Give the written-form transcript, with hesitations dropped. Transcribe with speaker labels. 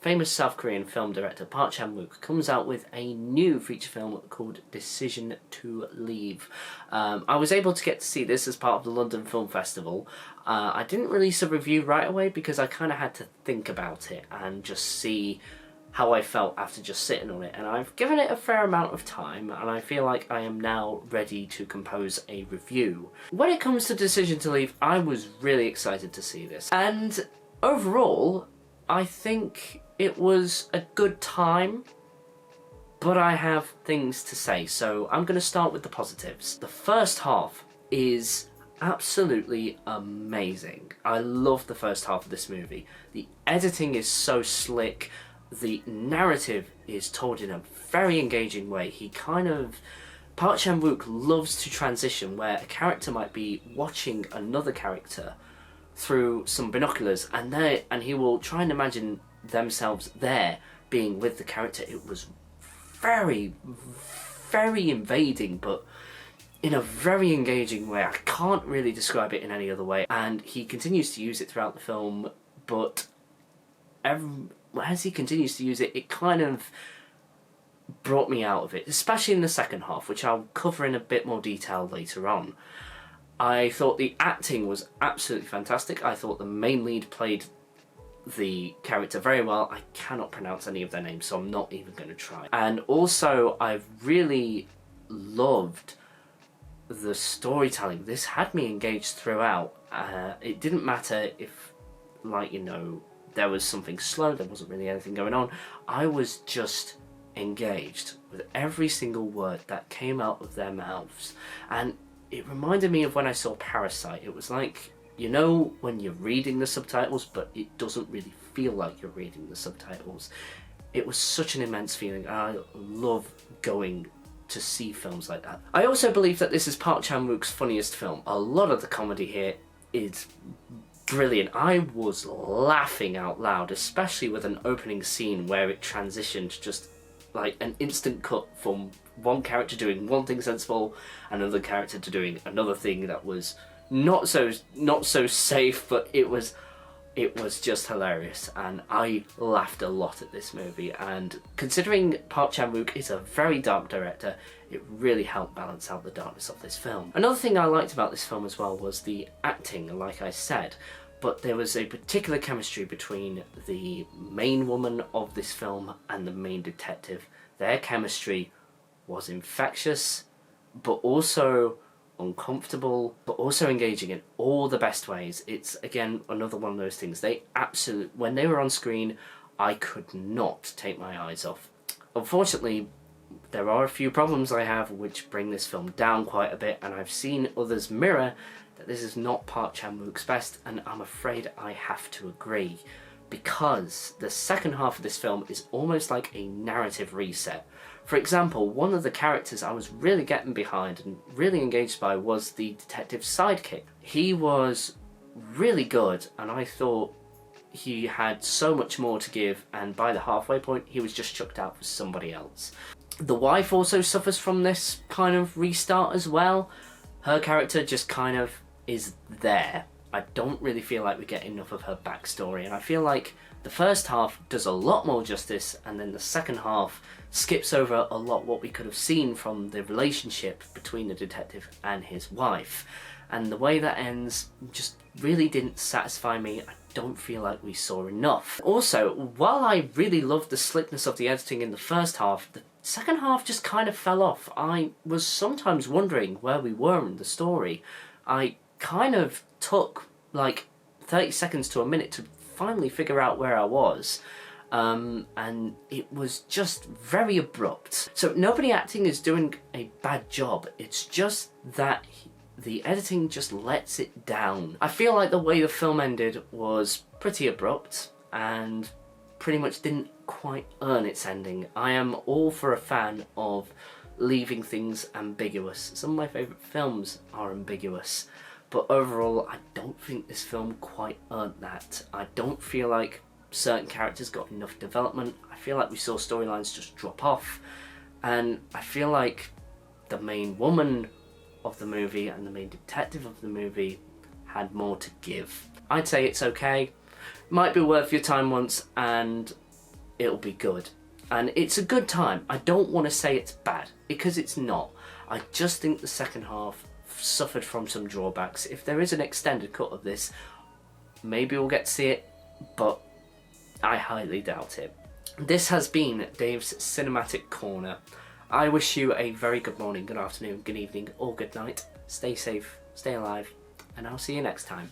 Speaker 1: famous South Korean film director Park Chan-wook comes out with a new feature film called Decision to Leave. I was able to get to see this as part of the London Film Festival. I didn't release a review right away because I kind of had to think about it and just see how I felt after just sitting on it, and I've given it a fair amount of time, and I feel like I am now ready to compose a review. When it comes to Decision to Leave, I was really excited to see this, and overall I think it was a good time, but I have things to say, so I'm going to start with the positives. The first half is absolutely amazing. I love the first half of this movie. The editing is so slick. The narrative is told in a very engaging way. Park Chan-wook loves to transition where a character might be watching another character through some binoculars, and he will try and imagine themselves there being with the character. It was very, very invading, but in a very engaging way. I can't really describe it in any other way, and he continues to use it throughout the film, but as he continues to use it, it kind of brought me out of it, especially in the second half, which I'll cover in a bit more detail later on. I thought the acting was absolutely fantastic. I thought the main lead played the character very well. I cannot pronounce any of their names, so I'm not even going to try. And also, I've really loved the storytelling. This had me engaged throughout. It didn't matter if, there was something slow, there wasn't really anything going on. I was just engaged with every single word that came out of their mouths. And it reminded me of when I saw Parasite. It was like, when you're reading the subtitles, but it doesn't really feel like you're reading the subtitles. It was such an immense feeling. I love going to see films like that. I also believe that this is Park Chan-wook's funniest film. A lot of the comedy here is brilliant. I was laughing out loud, especially with an opening scene where it transitioned just like an instant cut from one character doing one thing sensible and another character to doing another thing that was not so safe, but it was just hilarious, and I laughed a lot at this movie. And considering Park Chan-wook is a very dark director, it really helped balance out the darkness of this film. Another thing I liked about this film as well was the acting, like I said, but there was a particular chemistry between the main woman of this film and the main detective. Their chemistry was infectious, but also uncomfortable, but also engaging in all the best ways. It's, again, another one of those things. When they were on screen, I could not take my eyes off. Unfortunately, there are a few problems I have which bring this film down quite a bit, and I've seen others mirror that this is not Park Chan-wook's best, and I'm afraid I have to agree, because the second half of this film is almost like a narrative reset. For example, one of the characters I was really getting behind and really engaged by was the detective's sidekick. He was really good, and I thought he had so much more to give, and by the halfway point he was just chucked out for somebody else. The wife also suffers from this kind of restart as well. Her character just kind of is there. I don't really feel like we get enough of her backstory, and I feel like the first half does a lot more justice, and then the second half skips over a lot what we could have seen from the relationship between the detective and his wife. And the way that ends just really didn't satisfy me. I don't feel like we saw enough. Also, while I really loved the slickness of the editing in the first half, the second half just kind of fell off. I was sometimes wondering where we were in the story. I kind of took like 30 seconds to a minute to finally figure out where I was. And it was just very abrupt. So nobody acting is doing a bad job. It's just that the editing just lets it down. I feel like the way the film ended was pretty abrupt and pretty much didn't quite earn its ending. I am all for a fan of leaving things ambiguous. Some of my favourite films are ambiguous, but overall I don't think this film quite earned that. I don't feel like certain characters got enough development. I feel like we saw storylines just drop off, and I feel like the main woman of the movie and the main detective of the movie had more to give. I'd say it's okay. Might be worth your time once, and it'll be good. And it's a good time. I don't want to say it's bad, because it's not. I just think the second half suffered from some drawbacks. If there is an extended cut of this, maybe we'll get to see it, but I highly doubt it. This has been Dave's Cinematic Corner. I wish you a very good morning, good afternoon, good evening, or good night. Stay safe, stay alive, and I'll see you next time.